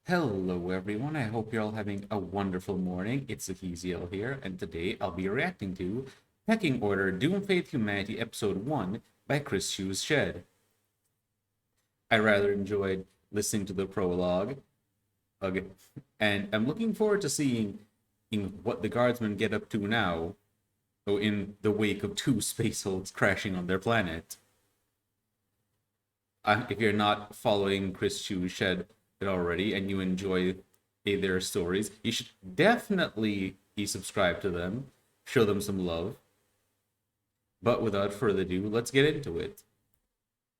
Hello everyone, I hope you're all having a wonderful morning. It's Ezekiel here, and today I'll be reacting to Pecking Order Doom Fate Humanity Episode 1 by KRissCHu's Shed. I rather enjoyed listening to the prologue, okay, and I'm looking forward to seeing what the guardsmen get up to now, in the wake of two space hulks crashing on their planet. If you're not following KRissCHu's Shed already and you enjoy their stories, you should definitely subscribe to them, show them some love. But without further ado, let's get into it.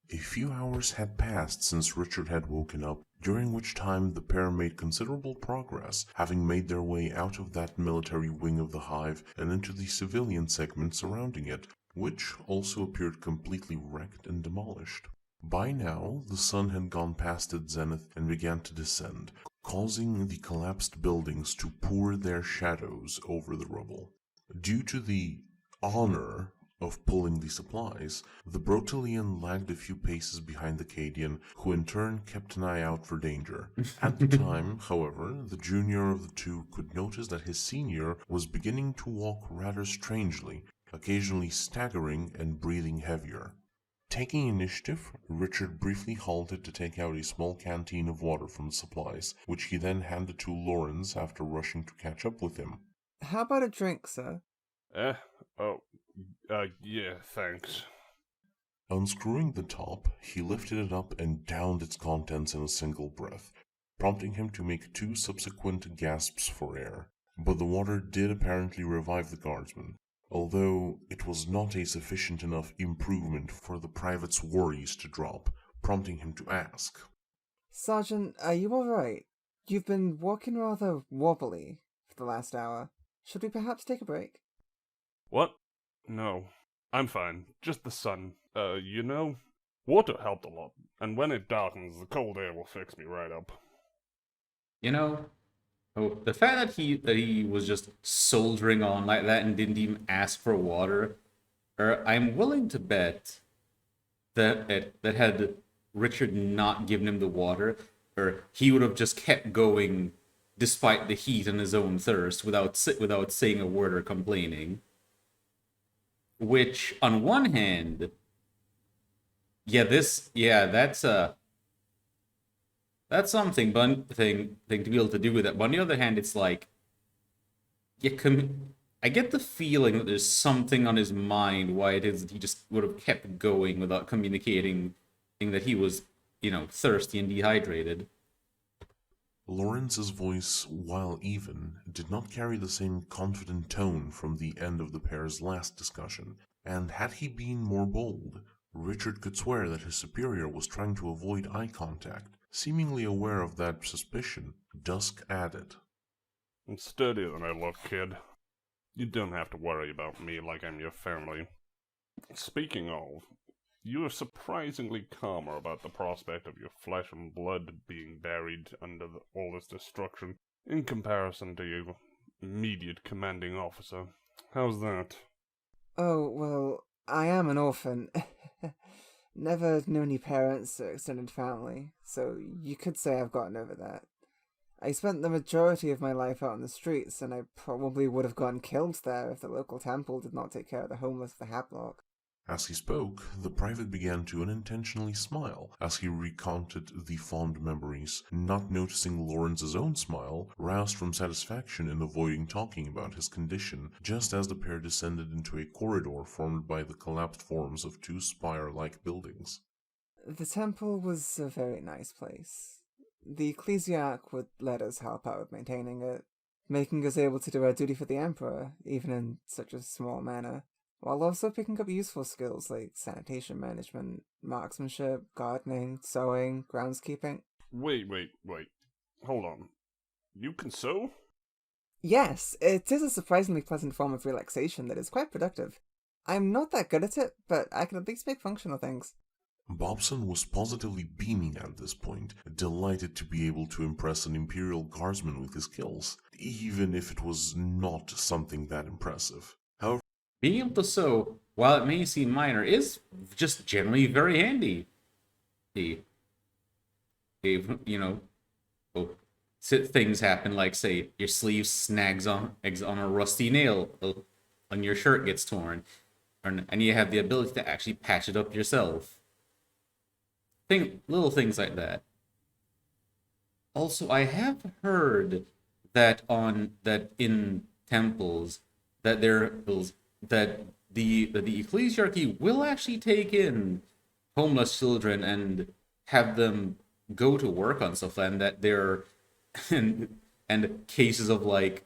A few hours had passed since Richard had woken up, during which time the pair made considerable progress, having made their way out of that military wing of the hive and into the civilian segment surrounding it, which also appeared completely wrecked and demolished. By now, the sun had gone past its zenith and began to descend, causing the collapsed buildings to pour their shadows over the rubble. Due to the honor of pulling the supplies, the Brotelian lagged a few paces behind the Cadian, who in turn kept an eye out for danger. At the time, however, the junior of the two could notice that his senior was beginning to walk rather strangely, occasionally staggering and breathing heavier. Taking initiative, Richard briefly halted to take out a small canteen of water from the supplies, which he then handed to Lawrence after rushing to catch up with him. How about a drink, sir? Eh? Oh, yeah, thanks. Unscrewing the top, he lifted it up and downed its contents in a single breath, prompting him to make two subsequent gasps for air. But the water did apparently revive the guardsman, although it was not a sufficient enough improvement for the private's worries to drop, prompting him to ask, Sergeant, are you alright? You've been walking rather wobbly for the last hour. Should we perhaps take a break? What? No, I'm fine. Just the sun. Water helped a lot, and when it darkens, the cold air will fix me right up. The fact that he was just soldiering on like that and didn't even ask for water, I'm willing to bet that had Richard not given him the water, or he would have just kept going despite the heat and his own thirst without saying a word or complaining. Which, on one hand, that's something, but thing to be able to do with it. But on the other hand, it's like, I get the feeling that there's something on his mind why it is that he just would have kept going without communicating that he was, thirsty and dehydrated. Lawrence's voice, while even, did not carry the same confident tone from the end of the pair's last discussion, and had he been more bold, Richard could swear that his superior was trying to avoid eye contact. Seemingly aware of that suspicion, Dusk added, I'm sturdier than I look, kid. You don't have to worry about me like I'm your family. Speaking of, you are surprisingly calmer about the prospect of your flesh and blood being buried under all this destruction, in comparison to your immediate commanding officer. How's that? Oh, well, I am an orphan. Never knew any parents or extended family, so you could say I've gotten over that. I spent the majority of my life out on the streets, and I probably would have gotten killed there if the local temple did not take care of the homeless of the Hatblock. As he spoke, the private began to unintentionally smile as he recounted the fond memories, not noticing Lawrence's own smile, roused from satisfaction in avoiding talking about his condition, just as the pair descended into a corridor formed by the collapsed forms of two spire-like buildings. The temple was a very nice place. The ecclesiarch would let us help out with maintaining it, making us able to do our duty for the Emperor, even in such a small manner, while also picking up useful skills like sanitation management, marksmanship, gardening, sewing, groundskeeping. Wait. Hold on. You can sew? Yes, it is a surprisingly pleasant form of relaxation that is quite productive. I'm not that good at it, but I can at least make functional things. Bobson was positively beaming at this point, delighted to be able to impress an Imperial Guardsman with his skills, even if it was not something that impressive. However, Being able to sew, while it may seem minor, is just generally very handy. If, oh, things happen, like say your sleeve snags on a rusty nail, and your shirt gets torn, and you have the ability to actually patch it up yourself. Little things like that. Also, I have heard that in temples that that the ecclesiarchy will actually take in homeless children and have them go to work on stuff, and that there and cases of, like,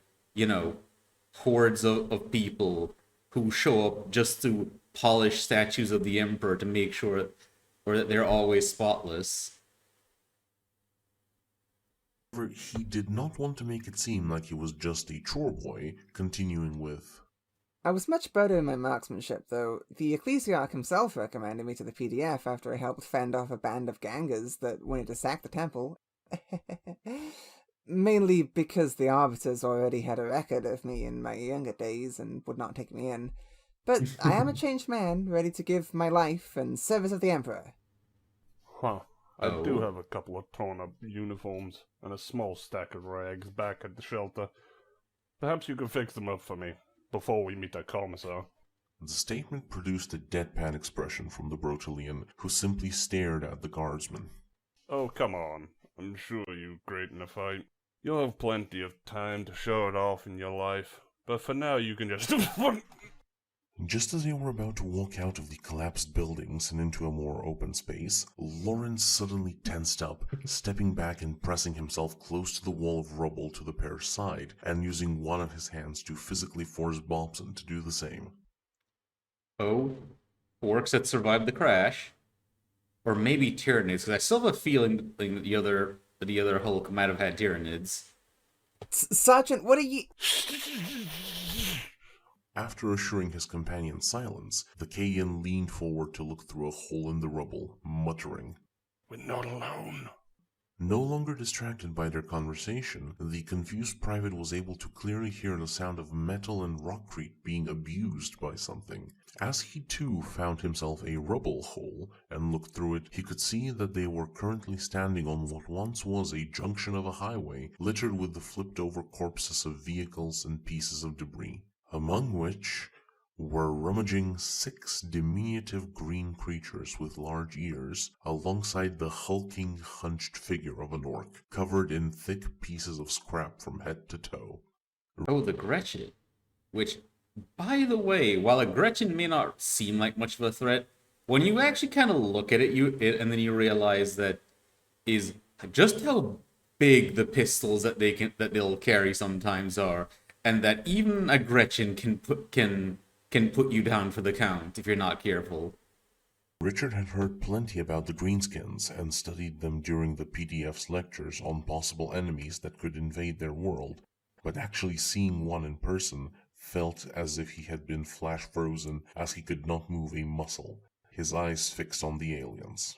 hordes of people who show up just to polish statues of the emperor to make sure or that they're always spotless. However, he did not want to make it seem like he was just a chore boy, continuing with, I was much better in my marksmanship, though. The Ecclesiarch himself recommended me to the PDF after I helped fend off a band of gangers that wanted to sack the temple. Mainly because the Arbiters already had a record of me in my younger days and would not take me in. But I am a changed man, ready to give my life in service of the Emperor. Huh. I do Oh. have a couple of torn-up uniforms and a small stack of rags back at the shelter. Perhaps you can fix them up for me before we meet the commissar. The statement produced a deadpan expression from the Brotelian, who simply stared at the guardsman. Oh, come on. I'm sure you're great in a fight. You'll have plenty of time to show it off in your life. But for now, you can just... Just as they were about to walk out of the collapsed buildings and into a more open space, Lawrence suddenly tensed up, stepping back and pressing himself close to the wall of rubble to the pair's side, and using one of his hands to physically force Bobson to do the same. Oh, orcs that survived the crash, or maybe Tyranids, because I still have a feeling that the other Hulk might have had Tyranids. Sergeant, what are you... After assuring his companion silence, the Kayan leaned forward to look through a hole in the rubble, muttering. We're not alone. No longer distracted by their conversation, the confused private was able to clearly hear the sound of metal and rockcrete being abused by something. As he too found himself a rubble hole and looked through it, he could see that they were currently standing on what once was a junction of a highway, littered with the flipped-over corpses of vehicles and pieces of debris, among which were rummaging 6 diminutive green creatures with large ears, alongside the hulking, hunched figure of an orc, covered in thick pieces of scrap from head to toe. Oh, the Gretchen. Which, by the way, while a Gretchen may not seem like much of a threat, when you actually kind of look at it, and then you realize that is just how big the pistols that they'll carry sometimes are, and that even a Gretchen can put you down for the count if you're not careful. Richard had heard plenty about the Greenskins and studied them during the PDF's lectures on possible enemies that could invade their world, but actually seeing one in person felt as if he had been flash frozen, as he could not move a muscle, his eyes fixed on the aliens.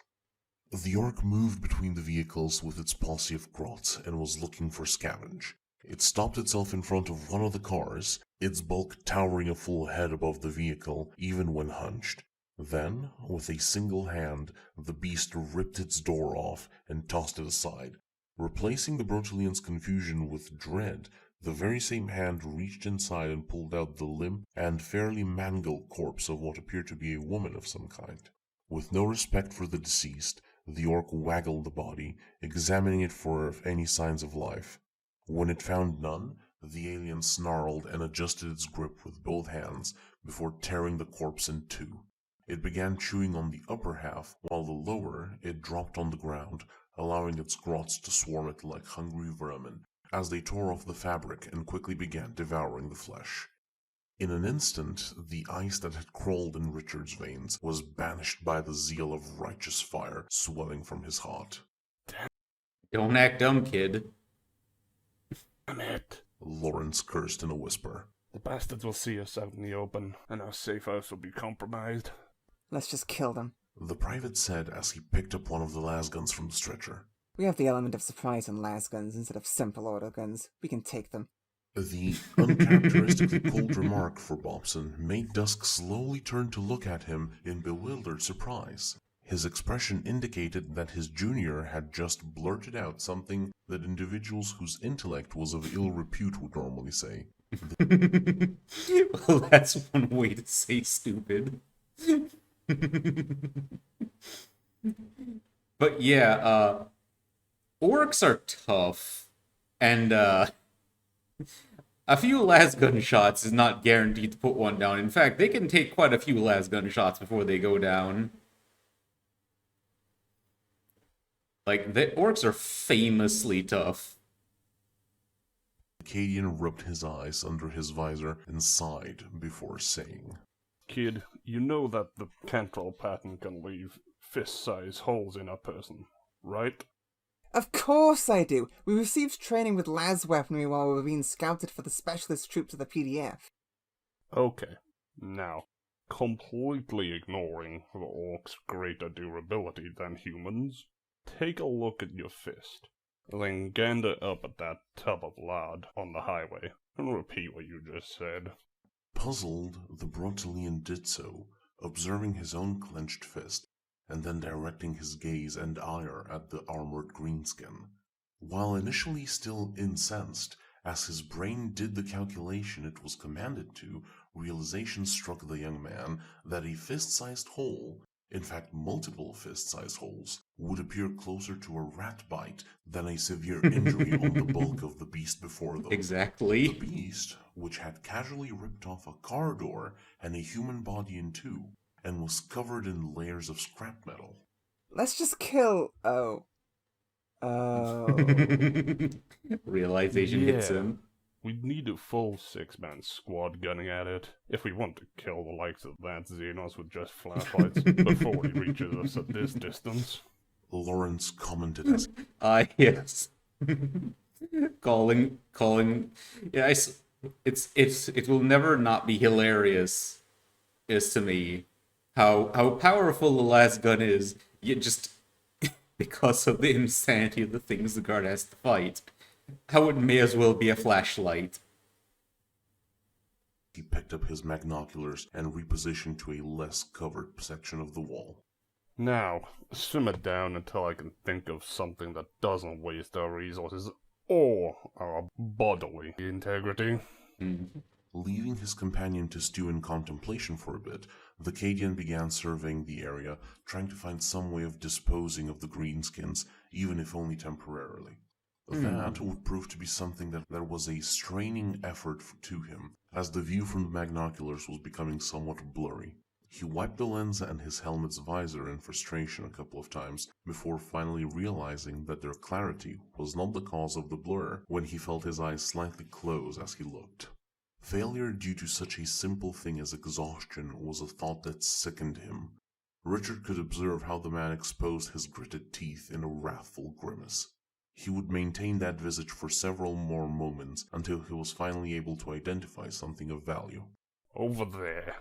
The orc moved between the vehicles with its posse of grots and was looking for scavenge. It stopped itself in front of one of the cars, its bulk towering a full head above the vehicle, even when hunched. Then, with a single hand, the beast ripped its door off and tossed it aside. Replacing the Brotelian's confusion with dread, the very same hand reached inside and pulled out the limp and fairly mangled corpse of what appeared to be a woman of some kind. With no respect for the deceased, the orc waggled the body, examining it for any signs of life. When it found none, the alien snarled and adjusted its grip with both hands before tearing the corpse in two. It began chewing on the upper half, while the lower it dropped on the ground, allowing its grots to swarm it like hungry vermin, as they tore off the fabric and quickly began devouring the flesh. In an instant, the ice that had crawled in Richard's veins was banished by the zeal of righteous fire swelling from his heart. Don't act dumb, kid. Damn it. Lawrence cursed in a whisper. The bastards will see us out in the open, and our safe house will be compromised. Let's just kill them. The private said as he picked up one of the lasguns from the stretcher. We have the element of surprise in lasguns instead of simple auto guns. We can take them. The uncharacteristically cold remark for Bobson made Dusk slowly turn to look at him in bewildered surprise. His expression indicated that his junior had just blurted out something that individuals whose intellect was of ill repute would normally say. Well, that's one way to say stupid. But yeah, orcs are tough, and a few lasgun shots is not guaranteed to put one down. In fact, they can take quite a few lasgun shots before they go down. Like, the orcs are famously tough. Acadian rubbed his eyes under his visor and sighed before saying, Kid, you know that the cantrell pattern can leave fist-sized holes in a person, right? Of course I do. We received training with las weaponry while we were being scouted for the specialist troops of the PDF. Okay. Now, completely ignoring the orcs' greater durability than humans, take a look at your fist. Then gander up at that tub of lard on the highway and repeat what you just said. Puzzled, the Brotelian did so, observing his own clenched fist, and then directing his gaze and ire at the armored greenskin. While initially still incensed, as his brain did the calculation it was commanded to, realization struck the young man that a fist-sized hole, in fact multiple fist-sized holes, would appear closer to a rat bite than a severe injury on the bulk of the beast before them. Exactly. The beast, which had casually ripped off a car door and a human body in two, and was covered in layers of scrap metal. Let's just kill... Oh. Realization hits Yeah. him. We'd need a full six-man squad gunning at it if we want to kill the likes of that Xenos with just flashlights before he reaches us at this distance. Lawrence commented as Yes. calling. Yeah, it will never not be hilarious. Is to me how powerful the last gun is. You just because of the insanity of the things the guard has to fight. How it may as well be a flashlight. he picked up his magnoculars and repositioned to a less covered section of the wall. Now, simmer down until I can think of something that doesn't waste our resources or our bodily integrity. Leaving his companion to stew in contemplation for a bit, the Cadian began surveying the area, trying to find some way of disposing of the greenskins, even if only temporarily. That would prove to be something that was a straining effort to him, as the view from the magnoculars was becoming somewhat blurry. He wiped the lens and his helmet's visor in frustration a couple of times, before finally realizing that their clarity was not the cause of the blur when he felt his eyes slightly close as he looked. Failure due to such a simple thing as exhaustion was a thought that sickened him. Richard could observe how the man exposed his gritted teeth in a wrathful grimace. He would maintain that visage for several more moments until he was finally able to identify something of value. Over there.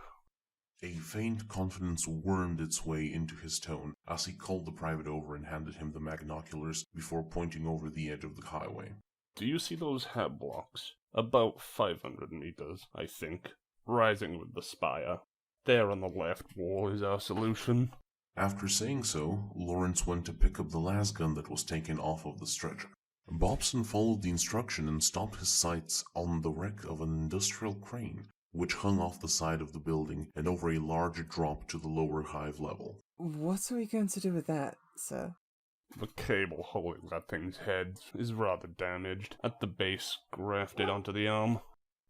A faint confidence wormed its way into his tone as he called the private over and handed him the magnoculars before pointing over the edge of the highway. Do you see those hat blocks? About 500 meters, I think, rising with the spire. There on the left wall is our solution. After saying so, Lawrence went to pick up the lasgun that was taken off of the stretcher. Bobson followed the instruction and stopped his sights on the wreck of an industrial crane, which hung off the side of the building and over a large drop to the lower hive level. What are we going to do with that, sir? The cable holding that thing's head is rather damaged, at the base grafted onto the arm.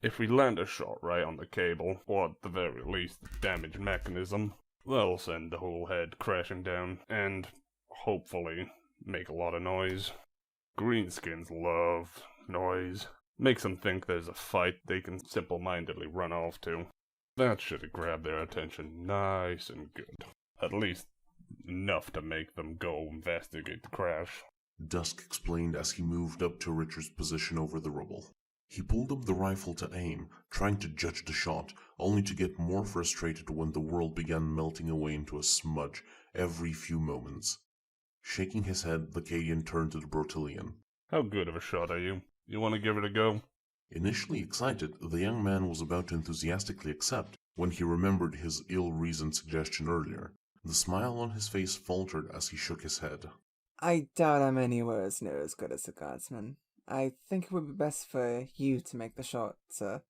If we land a shot right on the cable, or at the very least the damaged mechanism, that'll send the whole head crashing down, and, hopefully, make a lot of noise. Greenskins love noise. Makes them think there's a fight they can simple-mindedly run off to. That should have grabbed their attention nice and good. At least enough to make them go investigate the crash. Dusk explained as he moved up to Richard's position over the rubble. He pulled up the rifle to aim, trying to judge the shot, only to get more frustrated when the world began melting away into a smudge every few moments. Shaking his head, the Cadian turned to the Brotelian. How good of a shot are you? You want to give it a go? Initially excited, the young man was about to enthusiastically accept when he remembered his ill-reasoned suggestion earlier. The smile on his face faltered as he shook his head. I doubt I'm anywhere as near as good as the guardsman. I think it would be best for you to make the shot, sir.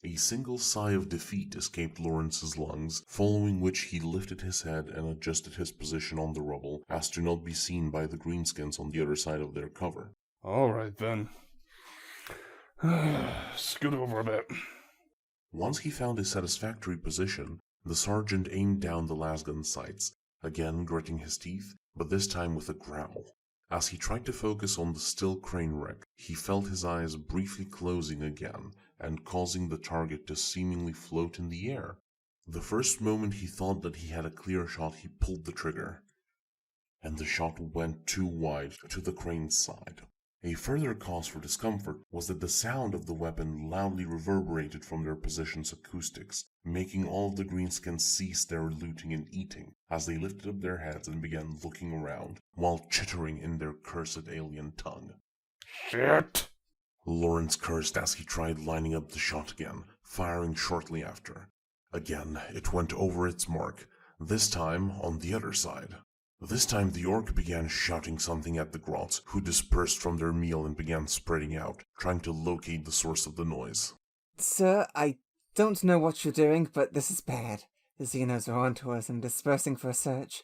A single sigh of defeat escaped Lawrence's lungs, following which he lifted his head and adjusted his position on the rubble as to not be seen by the greenskins on the other side of their cover. Alright then. Scoot over a bit. Once he found a satisfactory position, the sergeant aimed down the lasgun's sights, again gritting his teeth, but this time with a growl. As he tried to focus on the still crane wreck, he felt his eyes briefly closing again and causing the target to seemingly float in the air. The first moment he thought that he had a clear shot, he pulled the trigger, and the shot went too wide to the crane's side. A further cause for discomfort was that the sound of the weapon loudly reverberated from their position's acoustics, making all of the greenskins cease their looting and eating as they lifted up their heads and began looking around, while chittering in their cursed alien tongue. Shit! Lawrence cursed as he tried lining up the shot again, firing shortly after. Again, it went over its mark, this time on the other side. This time the orc began shouting something at the grots, who dispersed from their meal and began spreading out, trying to locate the source of the noise. Sir, I don't know what you're doing, but this is bad. The Xenos are onto us and dispersing for a search.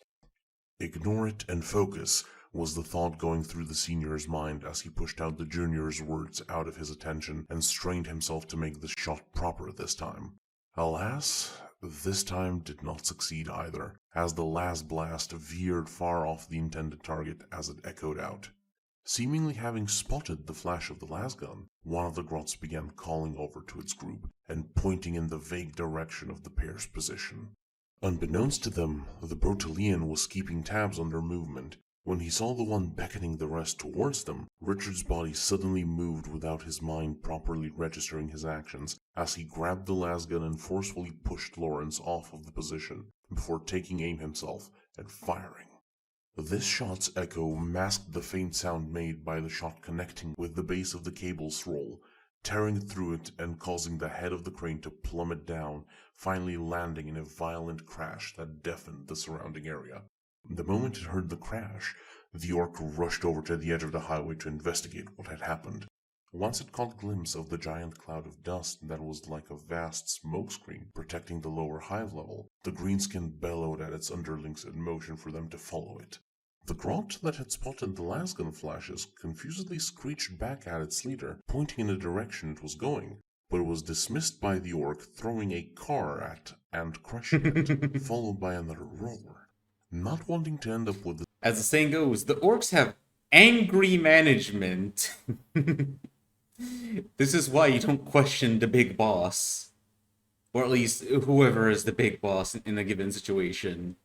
Ignore it and focus, was the thought going through the senior's mind as he pushed out the junior's words out of his attention and strained himself to make the shot proper this time. Alas, this time did not succeed either, as the last blast veered far off the intended target as it echoed out. Seemingly having spotted the flash of the lasgun, one of the grots began calling over to its group and pointing in the vague direction of the pair's position. Unbeknownst to them, the Brotelian was keeping tabs on their movement. When he saw the one beckoning the rest towards them, Richard's body suddenly moved without his mind properly registering his actions, as he grabbed the lasgun and forcefully pushed Lawrence off of the position, before taking aim himself and firing. This shot's echo masked the faint sound made by the shot connecting with the base of the cable's roll, tearing through it and causing the head of the crane to plummet down, finally landing in a violent crash that deafened the surrounding area. The moment it heard the crash, the orc rushed over to the edge of the highway to investigate what had happened. Once it caught a glimpse of the giant cloud of dust that was like a vast smokescreen protecting the lower hive level, the greenskin bellowed at its underlings in motion for them to follow it. The grot that had spotted the lasgun flashes confusedly screeched back at its leader, pointing in the direction it was going, but it was dismissed by the orc throwing a car at and crushing it, followed by another roar. Not wanting to end up with the... As the saying goes, the orcs have angry management. This is why you don't question the big boss. Or at least whoever is the big boss in a given situation.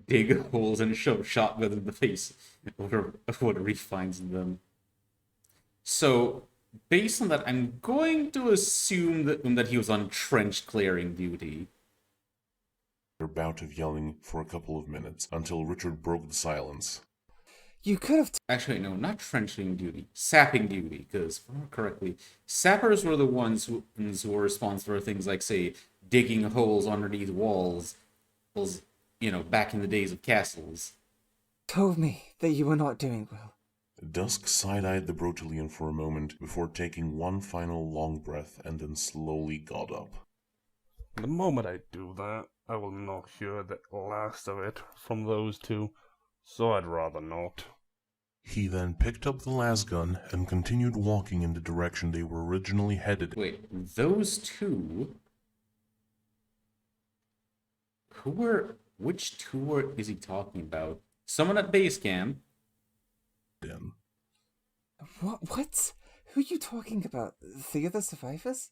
Dig holes and shove shotgun in the face or whatever he finds in them. So, based on that, I'm going to assume that he was on trench clearing duty. bout of yelling for a couple of minutes until Richard broke the silence. You could have... Actually, no, not trenching duty, sapping duty, because, if I remember correctly, sappers were the ones who were responsible for things like, say, digging holes underneath walls, back in the days of castles. told me that you were not doing well. Dusk side-eyed the Brotelian for a moment before taking one final long breath and then slowly got up. The moment I do that, I will not hear the last of it from those two, so I'd rather not. He then picked up the lasgun and continued walking in the direction they were originally headed. Wait, those two? Which two is he talking about? Someone at base camp. In. What? Who are you talking about? The other survivors?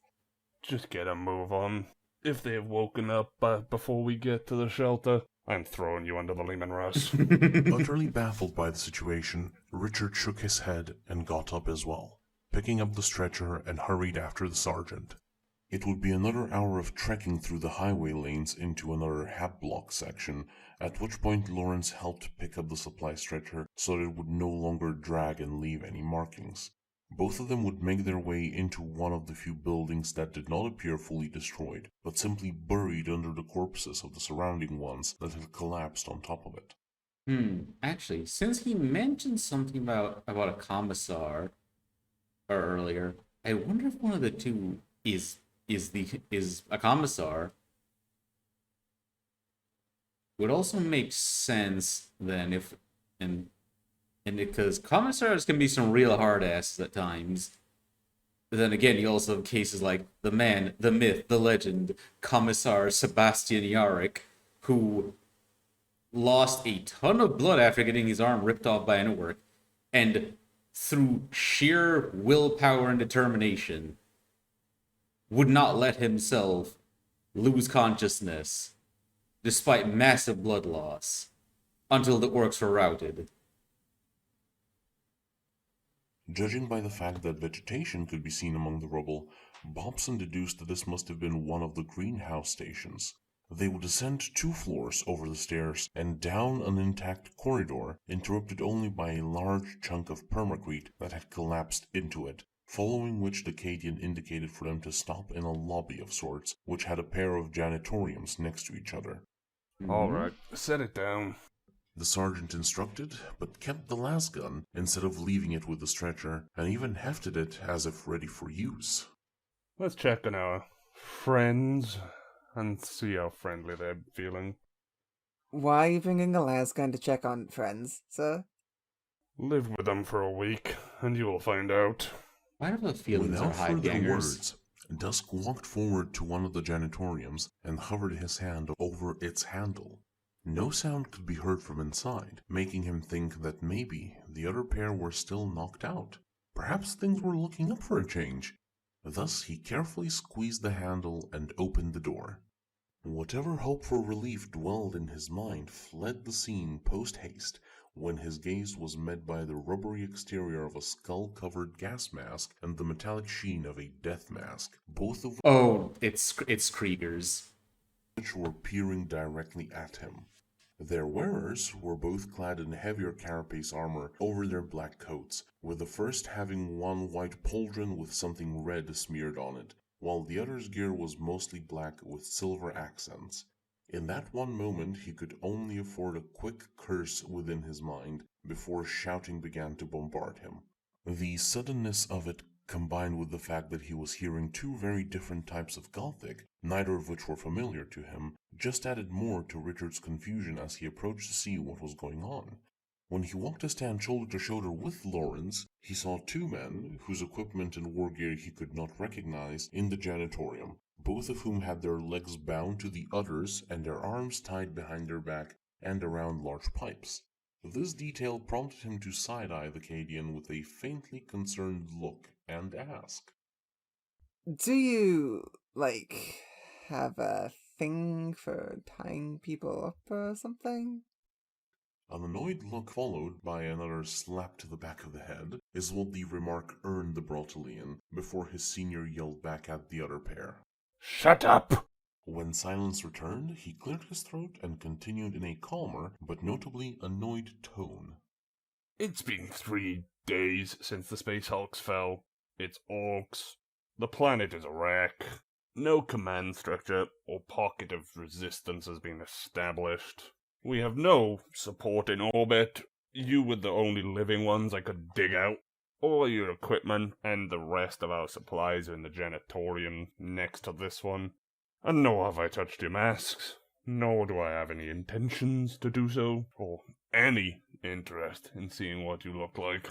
Just get a move on. If they've woken up before we get to the shelter, I'm throwing you under the Lehman Russ. Utterly baffled by the situation, Richard shook his head and got up as well, picking up the stretcher and hurried after the sergeant. It would be another hour of trekking through the highway lanes into another hab block section, at which point Lawrence helped pick up the supply stretcher so that it would no longer drag and leave any markings. Both of them would make their way into one of the few buildings that did not appear fully destroyed, but simply buried under the corpses of the surrounding ones that had collapsed on top of it. Actually, since he mentioned something about a commissar earlier, I wonder if one of the two is a commissar. Would also make sense then if and because commissars can be some real hard asses at times. But then again, you also have cases like the man, the myth, the legend, Commissar Sebastian Yarrick, who lost a ton of blood after getting his arm ripped off by an orc, and through sheer willpower and determination, would not let himself lose consciousness, despite massive blood loss, until the orcs were routed. Judging by the fact that vegetation could be seen among the rubble, Bobson deduced that this must have been one of the greenhouse stations. They would ascend 2 floors over the stairs and down an intact corridor, interrupted only by a large chunk of permacrete that had collapsed into it, following which the Cadian indicated for them to stop in a lobby of sorts, which had a pair of janitoriums next to each other. Alright, set it down. The sergeant instructed, but kept the lasgun instead of leaving it with the stretcher, and even hefted it as if ready for use. Let's check on our friends and see how friendly they're feeling. Why are you bringing a lasgun to check on friends, sir? Live with them for a week, and you'll find out. Why do the feelings are Without high further gangers? words, Dusk walked forward to one of the janitoriums and hovered his hand over its handle. No sound could be heard from inside, making him think that maybe the other pair were still knocked out. Perhaps things were looking up for a change. Thus he carefully squeezed the handle and opened the door. Whatever hope for relief dwelled in his mind fled the scene post-haste when his gaze was met by the rubbery exterior of a skull-covered gas mask and the metallic sheen of a death mask, both of Oh, it's Kriegers. which were peering directly at him. Their wearers were both clad in heavier carapace armor over their black coats, with the first having one white pauldron with something red smeared on it, while the other's gear was mostly black with silver accents. In that one moment he could only afford a quick curse within his mind before shouting began to bombard him. The suddenness of it, combined with the fact that he was hearing 2 very different types of Gothic, neither of which were familiar to him, just added more to Richard's confusion as he approached to see what was going on. When he walked to stand shoulder to shoulder with Lawrence, he saw 2 men, whose equipment and war gear he could not recognize, in the janitorium, both of whom had their legs bound to the others and their arms tied behind their back and around large pipes. This detail prompted him to side-eye the Cadian with a faintly concerned look and ask, Do you, have a thing for tying people up or something? An annoyed look followed by another slap to the back of the head is what the remark earned the Brotelian before his senior yelled back at the other pair. Shut up! When silence returned, he cleared his throat and continued in a calmer but notably annoyed tone. It's been 3 days since the Space Hulks fell. It's orcs. The planet is a wreck. No command structure or pocket of resistance has been established. We have no support in orbit, You were the only living ones I could dig out. All your equipment and the rest of our supplies are in the janitorium next to this one. And nor have I touched your masks, nor do I have any intentions to do so, or any interest in seeing what you look like.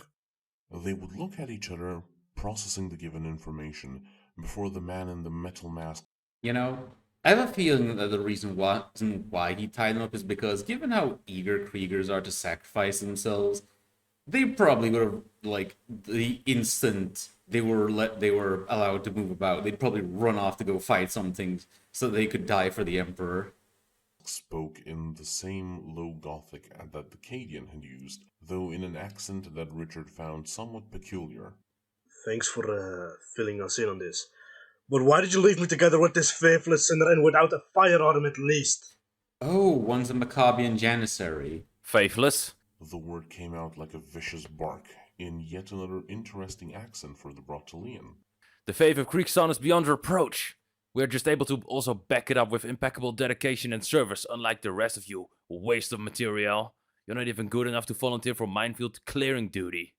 They would look at each other, processing the given information, before the man in the metal mask. You know, I have a feeling that the reason why he tied him up is because, given how eager Kriegers are to sacrifice themselves, they probably would have, like, the instant they were allowed to move about, they'd probably run off to go fight something so they could die for the Emperor. Spoke in the same low Gothic that the Cadian had used, though in an accent that Richard found somewhat peculiar. Thanks for filling us in on this. But why did you leave me together with this faithless sinner and without a firearm at least? Oh, one's a Maccabean Janissary. Faithless? The word came out like a vicious bark, in yet another interesting accent for the Brotelian. The faith of KRissCHu's is beyond reproach. We're just able to also back it up with impeccable dedication and service, unlike the rest of you. Waste of material. You're not even good enough to volunteer for minefield clearing duty.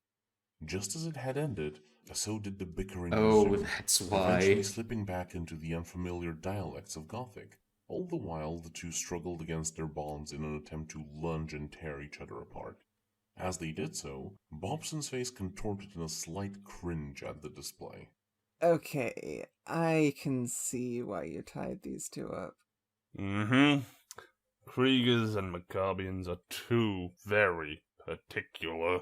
Just as it had ended, so did the bickering Oh, resume, that's eventually why. slipping back into the unfamiliar dialects of Gothic. All the while, the two struggled against their bonds in an attempt to lunge and tear each other apart. As they did so, Bobson's face contorted in a slight cringe at the display. Okay, I can see why you tied these two up. Kriegers and Maccabeans are two very particular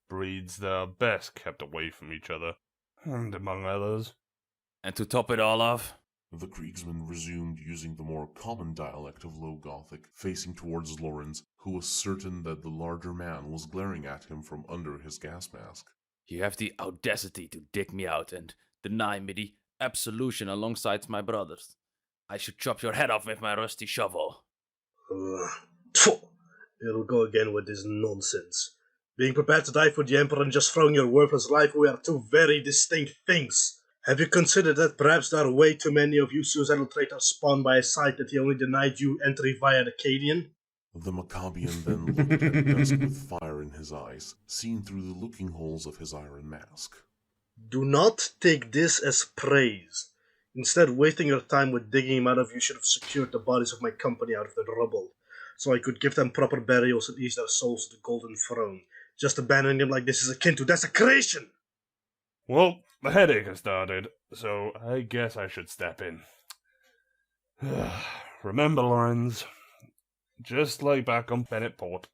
breeds that are best kept away from each other, and among others. And to top it all off, The Kriegsman resumed using the more common dialect of Low Gothic, facing towards Lawrence, who was certain that the larger man was glaring at him from under his gas mask. you have the audacity to dig me out and deny me the absolution alongside my brothers. I should chop your head off with my rusty shovel. Phew, it'll go again with this nonsense. Being prepared to die for the Emperor and just throwing your worthless life away are two very distinct things. Have you considered that perhaps there are way too many of you suicidal traitors spawned by a site that he only denied you entry via the Cadian? The Maccabean then looked at dusk with fire in his eyes, seen through the looking holes of his iron mask. Do not take this as praise. Instead, wasting your time with digging him out of you should have secured the bodies of my company out of the rubble, so I could give them proper burials and ease their souls to the Golden Throne. Just abandoning them like this is akin to desecration! Well, the headache has started, so I guess I should step in. Remember, Lorenz, just like back on Bennett Port.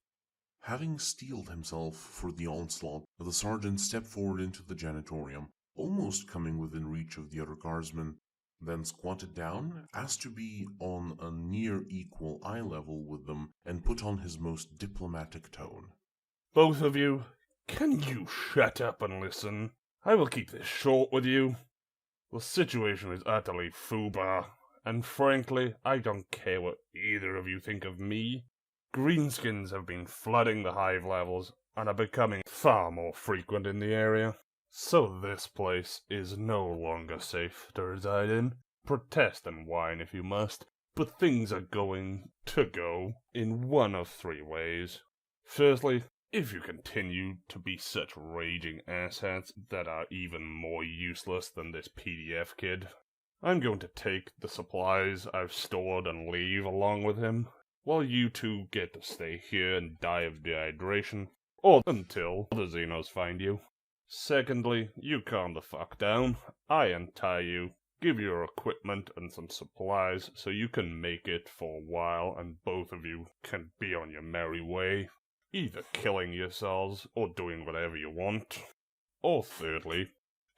Having steeled himself for the onslaught, the sergeant stepped forward into the janitorium, almost coming within reach of the other guardsmen, then squatted down, asked to be on a near equal eye level with them, and put on his most diplomatic tone. Both of you, can you shut up and listen? I will keep this short with you. The situation is utterly foobar, and frankly, I don't care what either of you think of me. Greenskins have been flooding the hive levels and are becoming far more frequent in the area. So this place is no longer safe to reside in. Protest and whine if you must, but things are going to go in one of three ways. Firstly, if you continue to be such raging asshats that are even more useless than this PDF kid, I'm going to take the supplies I've stored and leave along with him, while you two get to stay here and die of dehydration, or until the Xenos find you. Secondly, you calm the fuck down, I untie you, give you your equipment and some supplies so you can make it for a while and both of you can be on your merry way, either killing yourselves or doing whatever you want. Or thirdly,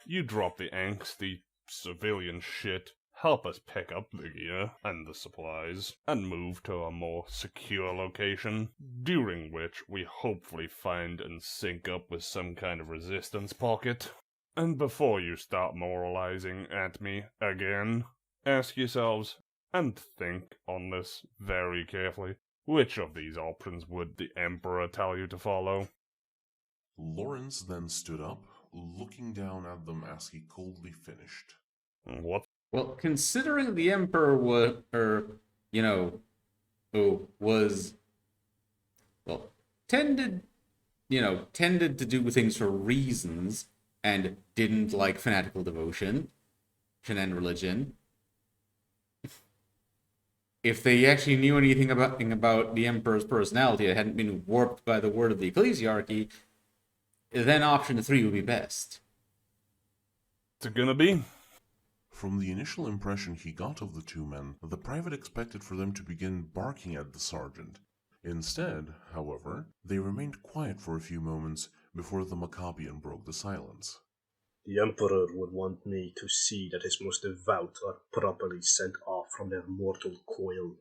you drop the angsty civilian shit, help us pick up the gear and the supplies, and move to a more secure location, during which we hopefully find and sync up with some kind of resistance pocket. And before you start moralizing at me again, ask yourselves, and think on this very carefully, which of these options would the Emperor tell you to follow? Lawrence then stood up, looking down at them as he coldly finished. What? Well, considering the Emperor was, tended tended to do things for reasons and didn't like fanatical devotion and religion, if they actually knew anything about the Emperor's personality that hadn't been warped by the word of the ecclesiarchy, then option 3 would be best. What's it gonna be? From the initial impression he got of the two men, the private expected for them to begin barking at the sergeant. Instead, however, they remained quiet for a few moments before the Maccabian broke the silence. The Emperor would want me to see that his most devout are properly sent off from their mortal coil.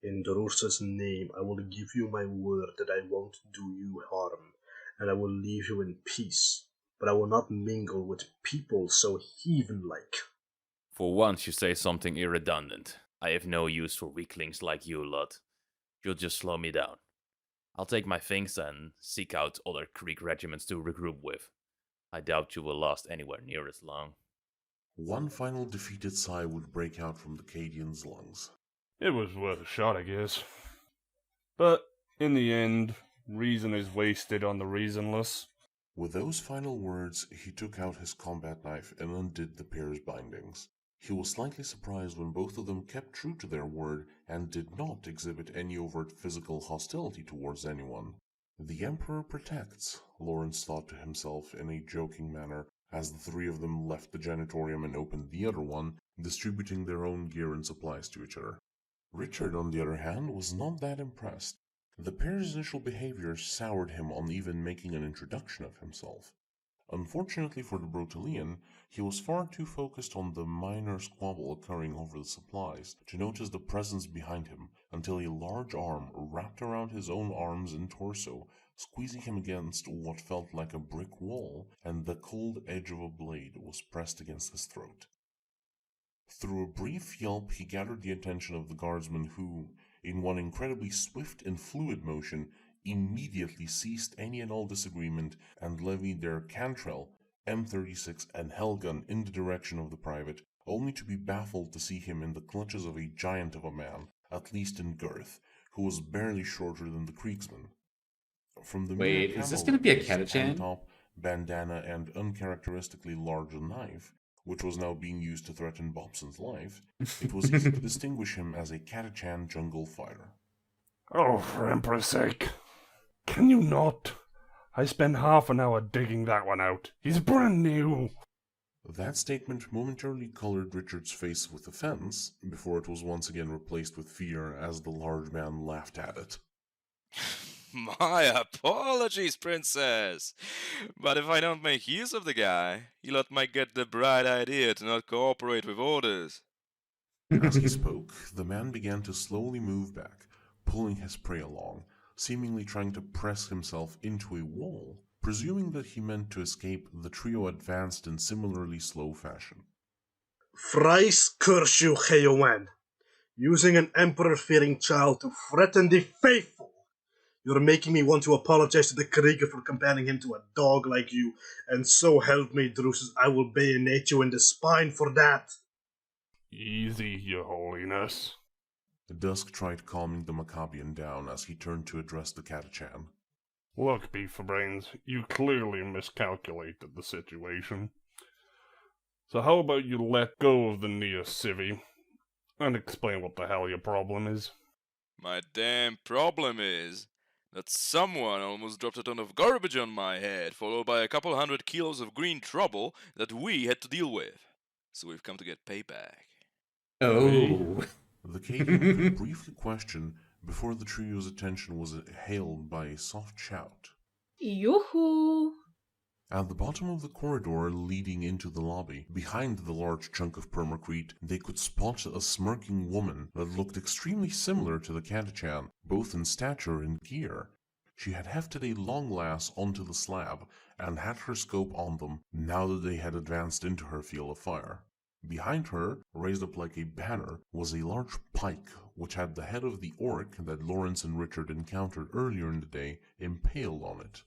In Drusa's name, I will give you my word that I won't do you harm, and I will leave you in peace, but I will not mingle with people so heathen-like. For once you say something irredundant. I have no use for weaklings like you lot. You'll just slow me down. I'll take my things and seek out other Greek regiments to regroup with. I doubt you will last anywhere near as long. One final defeated sigh would break out from the Cadian's lungs. It was worth a shot, I guess. But, in the end, reason is wasted on the reasonless. With those final words, he took out his combat knife and undid the pair's bindings. He was slightly surprised when both of them kept true to their word and did not exhibit any overt physical hostility towards anyone. The Emperor protects, Lawrence thought to himself in a joking manner as the three of them left the janitorium and opened the other one, distributing their own gear and supplies to each other. Richard, on the other hand, was not that impressed. The pair's initial behavior soured him on even making an introduction of himself. Unfortunately for the Brutalian, he was far too focused on the minor squabble occurring over the supplies to notice the presence behind him until a large arm wrapped around his own arms and torso, squeezing him against what felt like a brick wall, and the cold edge of a blade was pressed against his throat. Through a brief yelp, he gathered the attention of the guardsman who, in one incredibly swift and fluid motion, immediately ceased any and all disagreement and levied their Cantrell, M36, and Hellgun in the direction of the private, only to be baffled to see him in the clutches of a giant of a man, at least in girth, who was barely shorter than the Kriegsman. From the Wait, mere is this camo gonna be a of his tank Catachan? top, bandana, and uncharacteristically large knife, which was now being used to threaten Bobson's life, it was easy to distinguish him as a Catachan jungle fighter. Oh, for Emperor's sake. Can you not? I spent half an hour digging that one out. He's brand new. That statement momentarily colored Richard's face with offense, before it was once again replaced with fear as the large man laughed at it. My apologies, princess. But if I don't make use of the guy, you lot might get the bright idea to not cooperate with orders. As he spoke, the man began to slowly move back, pulling his prey along, seemingly trying to press himself into a wall. Presuming that he meant to escape, the trio advanced in similarly slow fashion. KRissCHu's, using an emperor-fearing child to threaten the faithful. You're making me want to apologize to the Krieger for comparing him to a dog like you, and so help me, Drusus, I will bayonet you in the spine for that. Easy, your holiness. Dusk tried calming the Maccabian down as he turned to address the Catachan. Look, Beefabrains, you clearly miscalculated the situation. So how about you let go of the neo-civi and explain what the hell your problem is? My damn problem is that someone almost dropped a ton of garbage on my head, followed by a couple 100 kilos of green trouble that we had to deal with. So we've come to get payback. Oh. The Cadian could briefly question before the trio's attention was hailed by a soft shout. Yoo-hoo! At the bottom of the corridor leading into the lobby, behind the large chunk of permacrete, they could spot a smirking woman that looked extremely similar to the Catachan, both in stature and gear. She had hefted a long lass onto the slab and had her scope on them now that they had advanced into her field of fire. Behind her, raised up like a banner, was a large pike which had the head of the orc that Lawrence and Richard encountered earlier in the day impaled on it.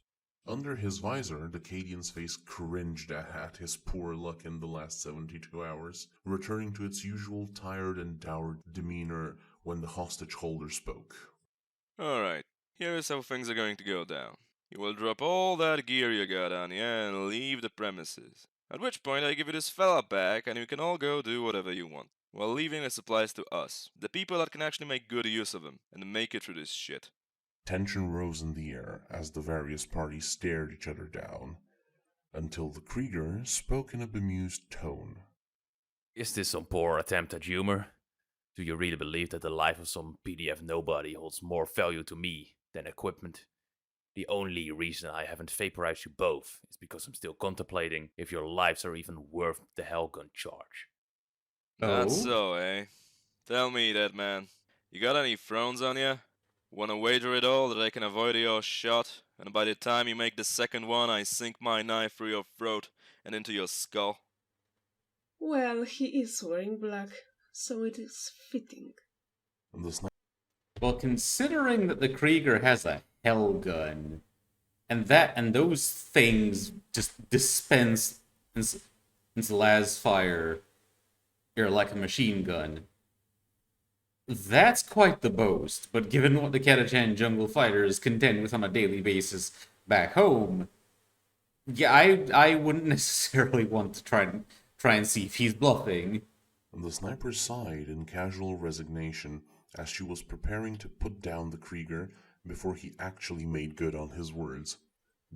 Under his visor, the Cadian's face cringed at his poor luck in the last 72 hours, returning to its usual tired and dour demeanor when the hostage holder spoke. Alright, here is how things are going to go down. You will drop all that gear you got on you and leave the premises. At which point I give you this fella back and you can all go do whatever you want. While leaving the supplies to us, the people that can actually make good use of them and make it through this shit. Tension rose in the air as the various parties stared each other down, until the Krieger spoke in a bemused tone. Is this some poor attempt at humor? Do you really believe that the life of some PDF nobody holds more value to me than equipment? The only reason I haven't vaporized you both is because I'm still contemplating if your lives are even worth the Hellgun charge. Not Oh? so, eh? Tell me that, man. You got any thrones on ya? Wanna wager it all that I can avoid your shot, and by the time you make the second one, I sink my knife through your throat and into your skull? Well, he is wearing black, so it is fitting. The sniper Well, considering that the Krieger has a hell gun, and those things just dispense las fire, or like a machine gun. That's quite the boast, but given what the Katachan jungle fighters contend with on a daily basis back home, yeah, I wouldn't necessarily want to try and see if he's bluffing. The sniper sighed in casual resignation as she was preparing to put down the Krieger before he actually made good on his words.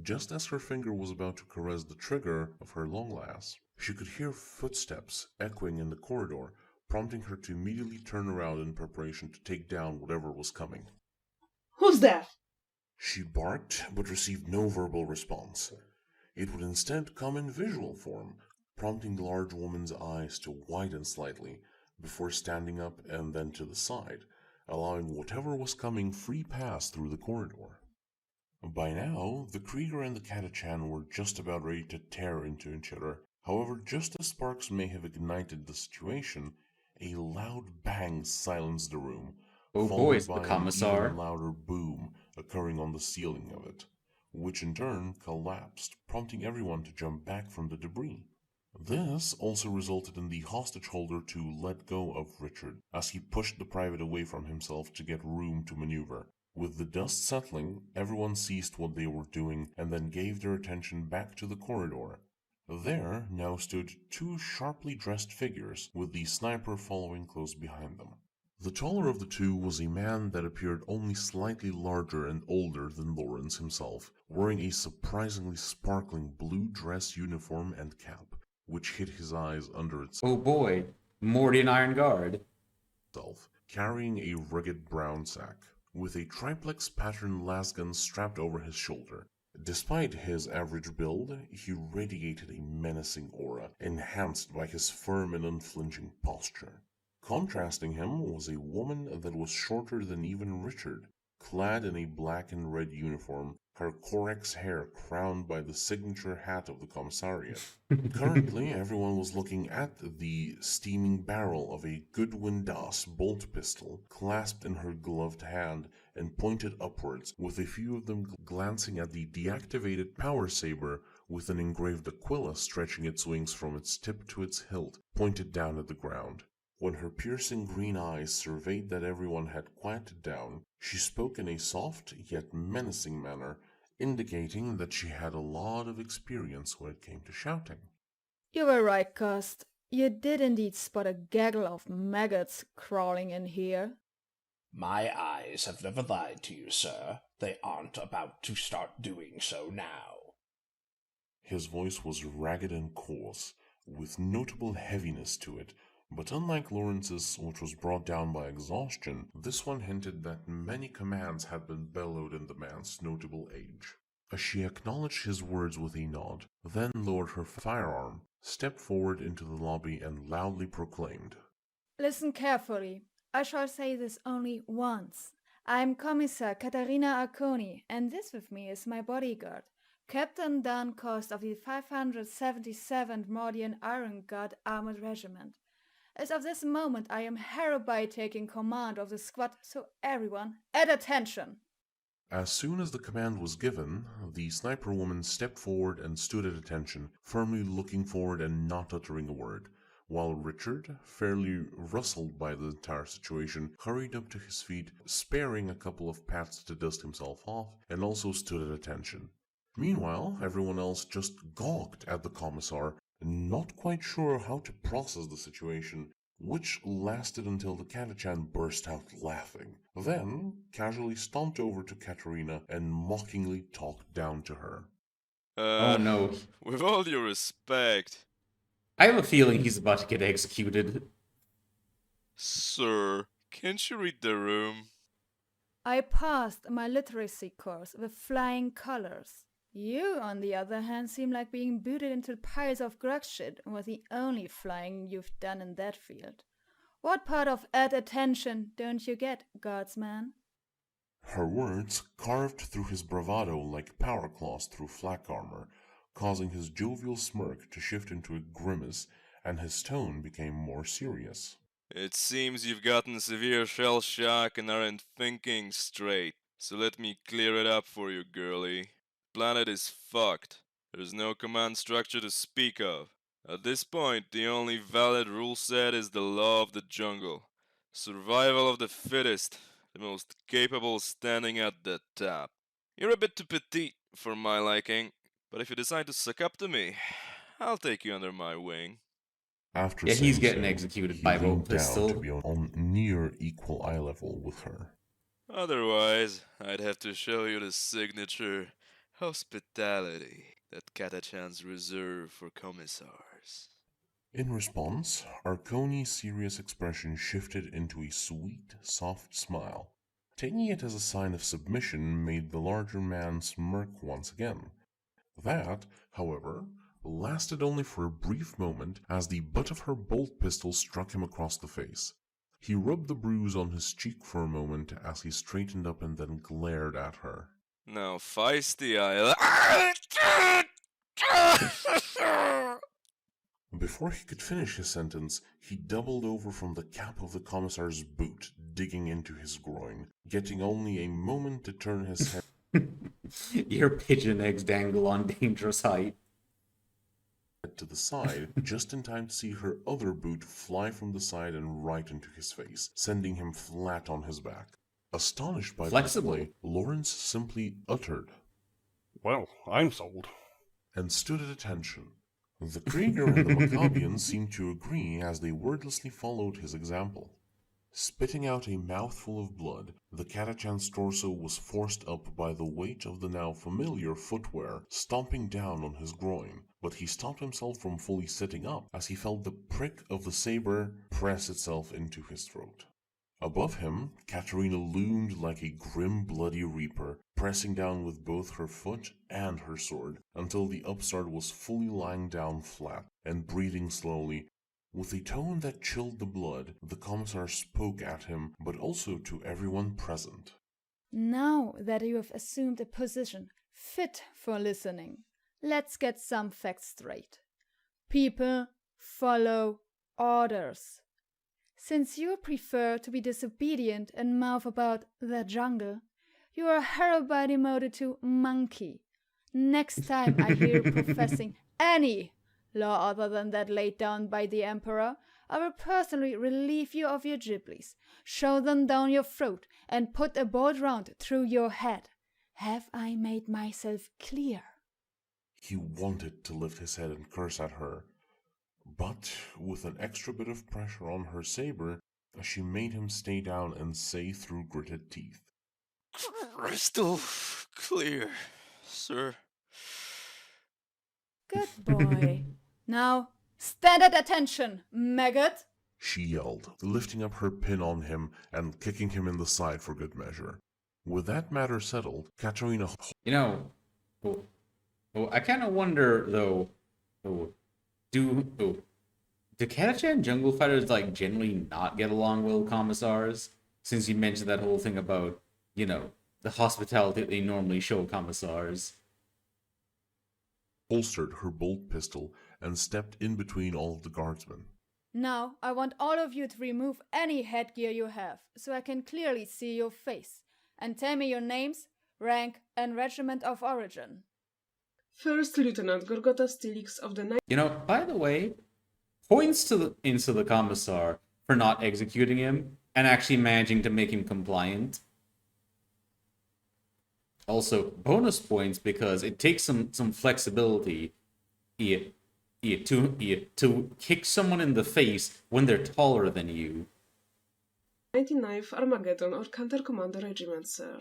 Just as her finger was about to caress the trigger of her longlass, she could hear footsteps echoing in the corridor, prompting her to immediately turn around in preparation to take down whatever was coming. Who's there? She barked, but received no verbal response. It would instead come in visual form, prompting the large woman's eyes to widen slightly before standing up and then to the side, allowing whatever was coming free pass through the corridor. By now, the Krieger and the Katachan were just about ready to tear into each other. However, just as sparks may have ignited the situation, a loud bang silenced the room, Oh boy, followed it's the by an commissar. even louder boom occurring on the ceiling of it, which in turn collapsed, prompting everyone to jump back from the debris. This also resulted in the hostage holder to let go of Richard as he pushed the private away from himself to get room to maneuver. With the dust settling, everyone ceased what they were doing and then gave their attention back to the corridor. There now stood two sharply dressed figures, with the sniper following close behind them. The taller of the two was a man that appeared only slightly larger and older than Lawrence himself, wearing a surprisingly sparkling blue dress uniform and cap, which hid his eyes under Oh boy, Morty and Iron Guard. itself, carrying a rugged brown sack, with a triplex pattern lasgun strapped over his shoulder. Despite his average build, he radiated a menacing aura, enhanced by his firm and unflinching posture. Contrasting him was a woman that was shorter than even Richard, clad in a black and red uniform, her Corex hair crowned by the signature hat of the commissariat. Currently, everyone was looking at the steaming barrel of a Goodwin Das bolt pistol clasped in her gloved hand and pointed upwards, with a few of them glancing at the deactivated power saber with an engraved aquila stretching its wings from its tip to its hilt, pointed down at the ground. When her piercing green eyes surveyed that everyone had quieted down, she spoke in a soft yet menacing manner, indicating that she had a lot of experience when it came to shouting. You were right, Cust. You did indeed spot a gaggle of maggots crawling in here. My eyes have never lied to you, sir. They aren't about to start doing so now. His voice was ragged and coarse, with notable heaviness to it, but unlike Lawrence's, which was brought down by exhaustion, this one hinted that many commands had been bellowed in the man's notable age. As she acknowledged his words with a nod, then lowered her firearm, stepped forward into the lobby and loudly proclaimed, Listen carefully. I shall say this only once. I'm Commissar Katarina Arconi, and this with me is my bodyguard, Captain Dan Cost of the 577th Mordian Iron Guard Armored Regiment. As of this moment, I am hereby taking command of the squad, so everyone, at attention! As soon as the command was given, the sniper woman stepped forward and stood at attention, firmly looking forward and not uttering a word, while Richard, fairly rustled by the entire situation, hurried up to his feet, sparing a couple of pats to dust himself off, and also stood at attention. Meanwhile, everyone else just gawked at the commissar, not quite sure how to process the situation, which lasted until the Catachan burst out laughing, then casually stomped over to Katerina and mockingly talked down to her. Oh no. With all due respect, I have a feeling he's about to get executed. sir, can't you read the room? I passed my literacy course with flying colors. You, on the other hand, seem like being booted into piles of grug shit was the only flying you've done in that field. What part of "at attention" don't you get, guardsman? Her words carved through his bravado like power claws through flak armor, causing his jovial smirk to shift into a grimace, and his tone became more serious. It seems you've gotten severe shell shock and aren't thinking straight. So let me clear it up for you, girlie. Planet is fucked. There's no command structure to speak of. At this point, the only valid rule set is the law of the jungle. Survival of the fittest, the most capable standing at the top. You're a bit too petite for my liking, but if you decide to suck up to me, I'll take you under my wing. After Yeah, he's saying getting so, executed he by Rope leaned down Pistol. to be on near equal eye level with her. Otherwise, I'd have to show you the signature hospitality that Catachans reserve for commissars. In response, Arconi's serious expression shifted into a sweet, soft smile. Taking it as a sign of submission made the larger man smirk once again. That, however, lasted only for a brief moment as the butt of her bolt pistol struck him across the face. He rubbed the bruise on his cheek for a moment as he straightened up and then glared at her. Now, feisty Before he could finish his sentence, he doubled over from the cap of the commissar's boot, digging into his groin, getting only a moment to turn his head Your pigeon eggs dangle on dangerous height. to the side, just in time to see her other boot fly from the side and right into his face, sending him flat on his back. Astonished by the Flexible. display, Lawrence simply uttered, Well, I'm sold. and stood at attention. The Krieger and the Maccabians seemed to agree as they wordlessly followed his example. Spitting out a mouthful of blood, the Catachan's torso was forced up by the weight of the now familiar footwear stomping down on his groin, but he stopped himself from fully sitting up as he felt the prick of the saber press itself into his throat. Above him, Katerina loomed like a grim bloody reaper, pressing down with both her foot and her sword, until the upstart was fully lying down flat and breathing slowly. With a tone that chilled the blood, the commissar spoke at him, but also to everyone present. Now that you have assumed a position fit for listening, let's get some facts straight. People follow orders. Since you prefer to be disobedient and mouth about the jungle, you are hereby demoted to monkey. Next time I hear you professing any law other than that laid down by the Emperor, I will personally relieve you of your giblies, shove them down your throat, and put a bolt round through your head. Have I made myself clear? He wanted to lift his head and curse at her, but with an extra bit of pressure on her saber, she made him stay down and say through gritted teeth, Crystal clear, sir. Good boy. Now, stand at attention, maggot! she yelled, lifting up her pin on him and kicking him in the side for good measure. With that matter settled, Katerina You know, I kind of wonder though. Do Catachan jungle fighters like generally not get along well with commissars? Since you mentioned that whole thing about the hospitality they normally show commissars. holstered her bolt pistol and stepped in between all of the guardsmen. Now, I want all of you to remove any headgear you have, so I can clearly see your face, and tell me your names, rank, and regiment of origin. First Lieutenant Gorgota Stilix of the By the way, points into the commissar for not executing him and actually managing to make him compliant. Also, bonus points because it takes some flexibility to kick someone in the face when they're taller than you. 99th Armageddon or Counter Commander Regiment, sir.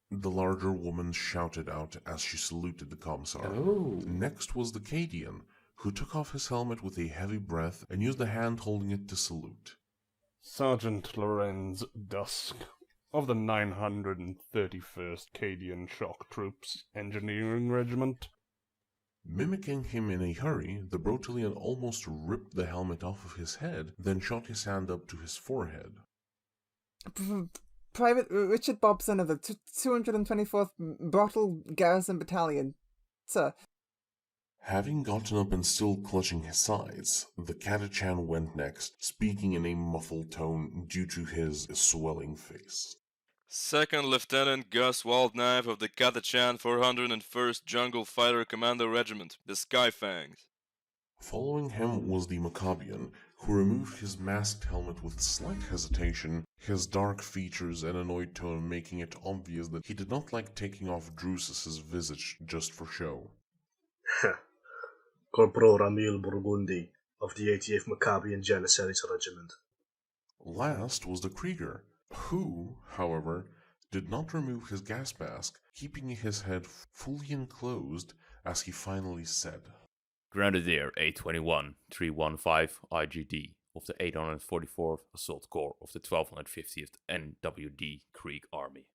The larger woman shouted out as she saluted the commissar. Oh. Next was the Cadian, who took off his helmet with a heavy breath and used the hand holding it to salute. Sergeant Lorenz Dusk of the 931st Cadian Shock Troops Engineering Regiment. Mimicking him in a hurry, the Brotelian almost ripped the helmet off of his head, then shot his hand up to his forehead. Private Richard Bobson of the 224th Bottle Garrison Battalion, sir. Having gotten up and still clutching his sides, the Catachan went next, speaking in a muffled tone due to his swelling face. Second Lieutenant Gus Waldknife of the Catachan 401st Jungle Fighter Commander Regiment, the Skyfangs. Following him was the Maccabian, who removed his masked helmet with slight hesitation, his dark features and annoyed tone making it obvious that he did not like taking off Drusus's visage just for show. Corporal Ramil Burgundi of the 80th Maccabian Janissaries Regiment. Last was the Krieger, who, however, did not remove his gas mask, keeping his head fully enclosed as he finally said, Grenadier 821 315 IGD of the 844th Assault Corps of the 1250th NWD Krieg Army.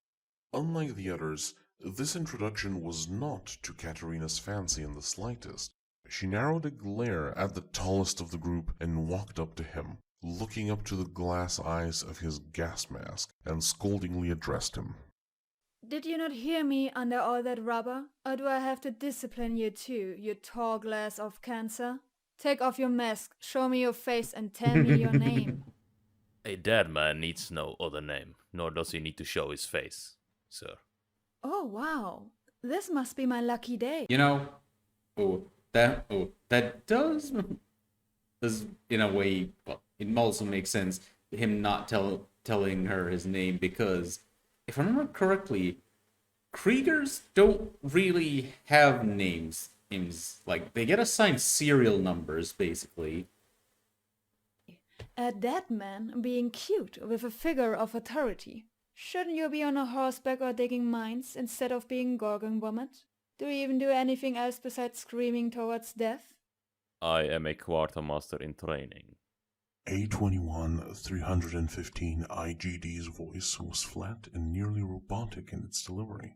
Unlike the others, this introduction was not to Katerina's fancy in the slightest. She narrowed a glare at the tallest of the group and walked up to him, looking up to the glass eyes of his gas mask, and scoldingly addressed him. Did you not hear me under all that rubber? Or do I have to discipline you too, you tall glass of cancer? Take off your mask, show me your face, and tell me your name. A dead man needs no other name, nor does he need to show his face, sir. Oh, wow. This must be my lucky day. You know, that does in a way, well, it also makes sense, him not telling her his name, because if I remember correctly, Kriegers don't really have names. Like, they get assigned serial numbers, basically. A dead man being cute with a figure of authority. Shouldn't you be on a horseback or digging mines instead of being Gorgon vomit? Do you even do anything else besides screaming towards death? I am a quartermaster in training. A21 315 IGD's voice was flat and nearly robotic in its delivery.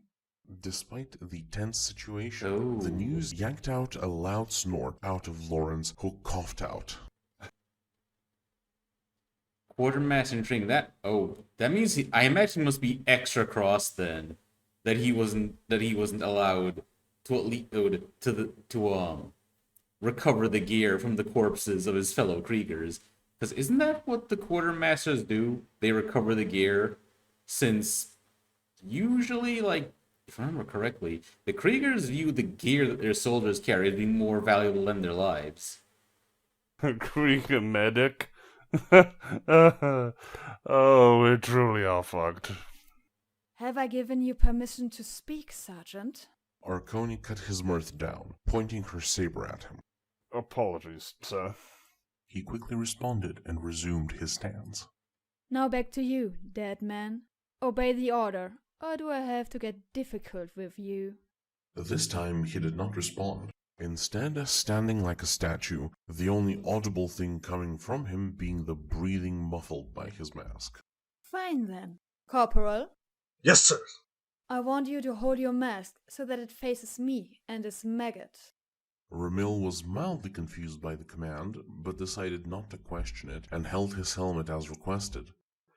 Despite the tense situation, the news yanked out a loud snort out of Lawrence, who coughed out. Quartermaster in training, that means I imagine he must be extra cross then, that he wasn't allowed to at least recover the gear from the corpses of his fellow Kriegers. Because isn't that what the quartermasters do? They recover the gear, since usually, like, if I remember correctly, the Kriegers view the gear that their soldiers carry as being more valuable than their lives. Krieger medic? Oh, we truly are fucked. Have I given you permission to speak, Sergeant? Arconi cut his mirth down, pointing her saber at him. Apologies, sir. He quickly responded and resumed his stance. Now back to you, dead man. Obey the order, or do I have to get difficult with you? This time he did not respond, instead standing like a statue, the only audible thing coming from him being the breathing muffled by his mask. Fine then. Corporal? Yes, sir. I want you to hold your mask so that it faces me and this maggot. Ramil was mildly confused by the command, but decided not to question it and held his helmet as requested.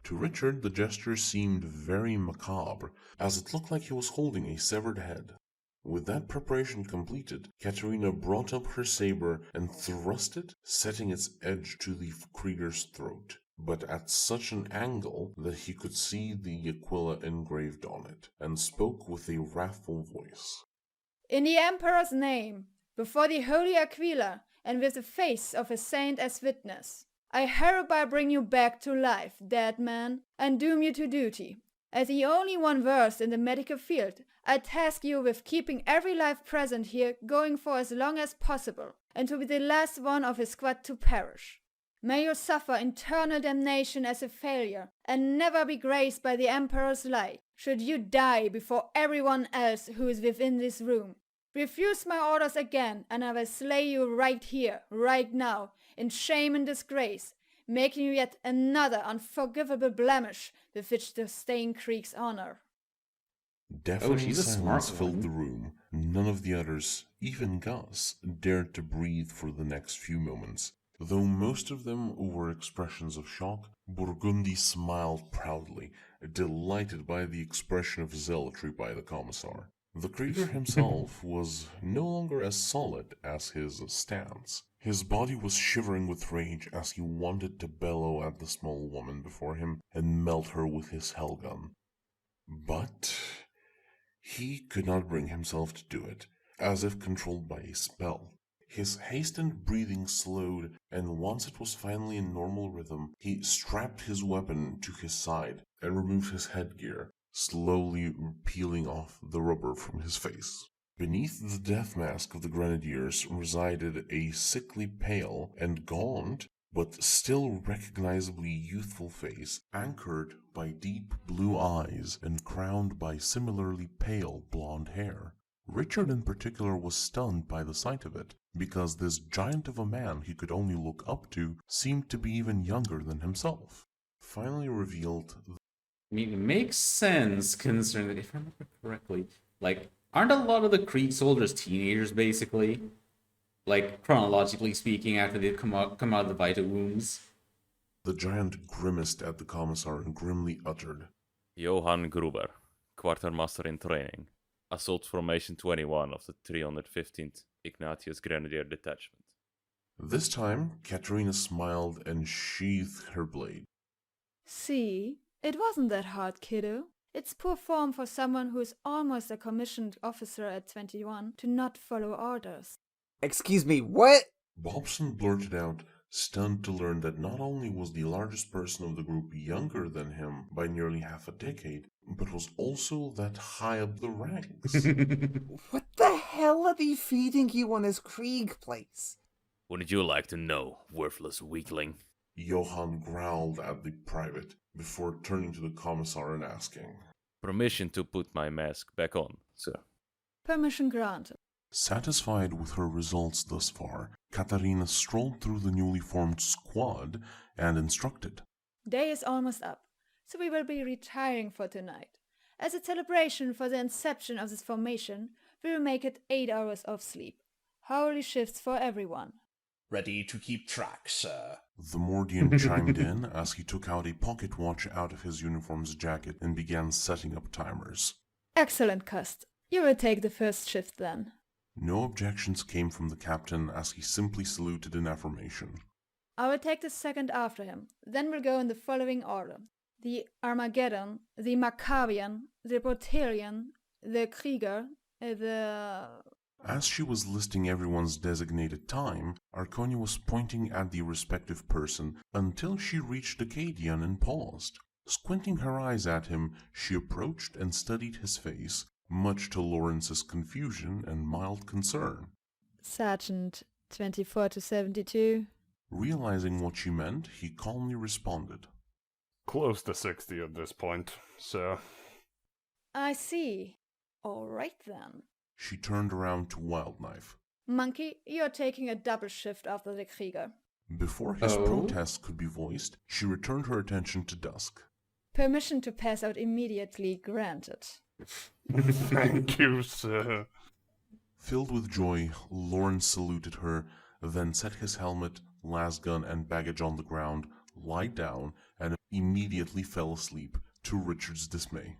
To Richard, the gesture seemed very macabre, as it looked like he was holding a severed head. With that preparation completed, Katerina brought up her saber and thrust it, setting its edge to the Krieger's throat, but at such an angle that he could see the Aquila engraved on it, and spoke with a wrathful voice. In the Emperor's name, before the Holy Aquila and with the face of a saint as witness. I hereby bring you back to life, dead man, and doom you to duty. As the only one versed in the medical field, I task you with keeping every life present here going for as long as possible, and to be the last one of his squad to perish. May you suffer eternal damnation as a failure, and never be graced by the Emperor's light, should you die before everyone else who is within this room. Refuse my orders again, and I will slay you right here, right now, in shame and disgrace, making you yet another unforgivable blemish with which to stain Krieg's honor. Deafening she's a smart silence filled one. the room. None of the others, even Gus, dared to breathe for the next few moments. Though most of them were expressions of shock, Burgundy smiled proudly, delighted by the expression of zealotry by the Commissar. The Krieger himself was no longer as solid as his stance. His body was shivering with rage as he wanted to bellow at the small woman before him and melt her with his hellgun. But he could not bring himself to do it, as if controlled by a spell. His hastened breathing slowed, and once it was finally in normal rhythm, he strapped his weapon to his side and removed his headgear, slowly peeling off the rubber from his face. Beneath the death mask of the grenadiers resided a sickly pale and gaunt, but still recognizably youthful face, anchored by deep blue eyes and crowned by similarly pale blonde hair. Richard in particular was stunned by the sight of it, because this giant of a man he could only look up to seemed to be even younger than himself. Finally revealed, I mean, it makes sense considering that if I remember correctly, like, aren't a lot of the Krieg soldiers teenagers basically? Like, chronologically speaking, after they come out of the vital wounds. the giant grimaced at the Commissar and grimly uttered, Johann Gruber, Quartermaster in training. Assault Formation 21 of the 315th Ignatius Grenadier Detachment. This time, Katerina smiled and sheathed her blade. See, it wasn't that hard, kiddo. It's poor form for someone who is almost a commissioned officer at 21 to not follow orders. Excuse me, what? Bobson blurted out, stunned to learn that not only was the largest person of the group younger than him by nearly half a decade, but was also that high up the ranks. What the hell are they feeding you on this Krieg place? Wouldn't you like to know, worthless weakling? Johann growled at the private before turning to the Commissar and asking. Permission to put my mask back on, sir. Permission granted. Satisfied with her results thus far, Katarina strolled through the newly formed squad and instructed. Day is almost up, so we will be retiring for tonight. As a celebration for the inception of this formation, we will make it 8 hours of sleep. Hourly shifts for everyone. Ready to keep track, sir. The Mordian chimed in as he took out a pocket watch out of his uniform's jacket and began setting up timers. Excellent, Cust. You will take the first shift then. No objections came from the captain as he simply saluted in affirmation. I will take the second after him. Then we'll go in the following order. The Armageddon, the Maccabian, the Brutalian, the Krieger, the... As she was listing everyone's designated time, Arconia was pointing at the respective person until she reached Acadian and paused. Squinting her eyes at him, she approached and studied his face, much to Lawrence's confusion and mild concern. Sergeant 24 to 72. Realizing what she meant, he calmly responded. Close to 60 at this point, sir. I see. All right then. She turned around to Wildknife. Monkey, you're taking a double shift after the Krieger. Before his protest could be voiced, she returned her attention to Dusk. Permission to pass out immediately granted. Thank you, sir. Filled with joy, Lawrence saluted her, then set his helmet, lasgun, and baggage on the ground, lied down, and immediately fell asleep, to Richard's dismay.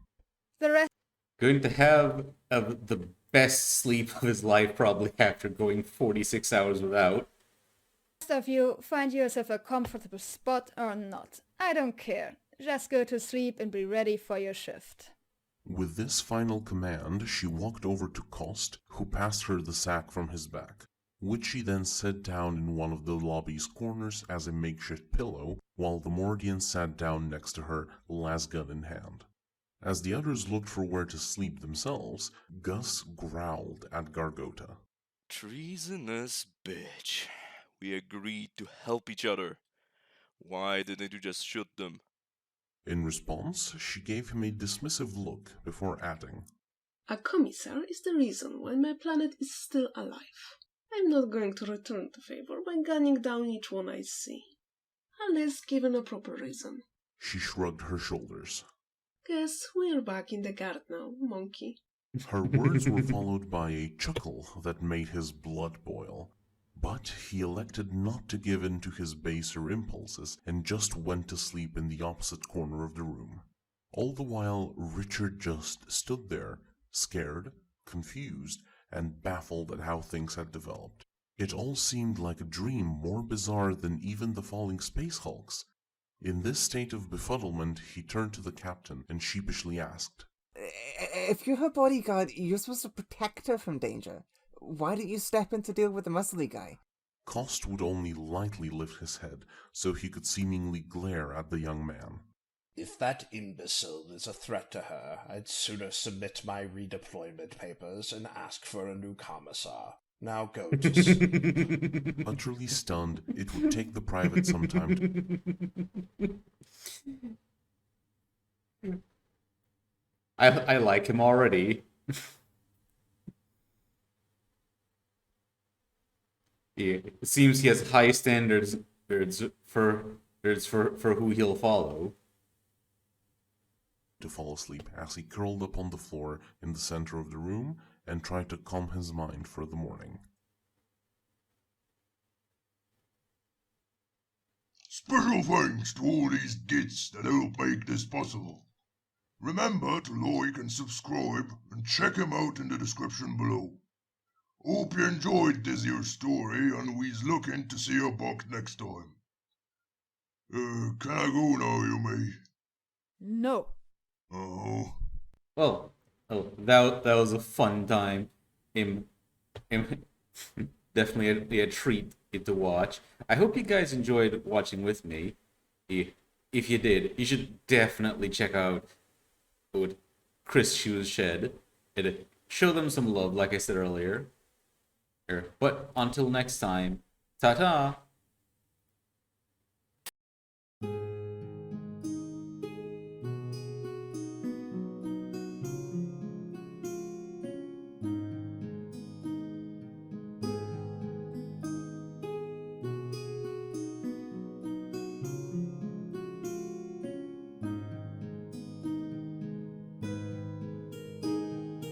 The rest Going to have the best sleep of his life probably after going 46 hours without. of you find yourself a comfortable spot or not. I don't care. Just go to sleep and be ready for your shift. With this final command, she walked over to Kost, who passed her the sack from his back. which she then set down in one of the lobby's corners as a makeshift pillow, while the Mordian sat down next to her, las gun in hand. As the others looked for where to sleep themselves, Gus growled at Gargota. Treasonous bitch. We agreed to help each other. Why didn't you just shoot them? In response, she gave him a dismissive look before adding, A commissar is the reason why my planet is still alive. I'm not going to return the favor by gunning down each one I see. Unless given a proper reason. She shrugged her shoulders. Guess we're back in the guard now, monkey. Her words were followed by a chuckle that made his blood boil. But he elected not to give in to his baser impulses and just went to sleep in the opposite corner of the room. All the while, Richard just stood there, scared, confused, and baffled at how things had developed. It all seemed like a dream more bizarre than even the falling space hulks. In this state of befuddlement, he turned to the captain and sheepishly asked, If you're her bodyguard, you're supposed to protect her from danger. Why didn't you step in to deal with the muscly guy? Cost would only lightly lift his head so he could seemingly glare at the young man. If that imbecile is a threat to her, I'd sooner submit my redeployment papers and ask for a new commissar. Now go to sleep. Utterly stunned, it would take the private some time to... I like him already. It seems he has high standards for who he'll follow. To fall asleep as he curled up on the floor in the center of the room and tried to calm his mind for the morning. Special thanks to all these gits that help make this possible. Remember to like and subscribe and check him out in the description below. Hope you enjoyed this here story and we's looking to see you back next time. Can I go now, Yumi? No. Oh. Well, that was a fun time. Definitely a treat to watch. I hope you guys enjoyed watching with me. If you did, you should definitely check out KRissCHu's shed. Show them some love, like I said earlier. But until next time, ta-ta!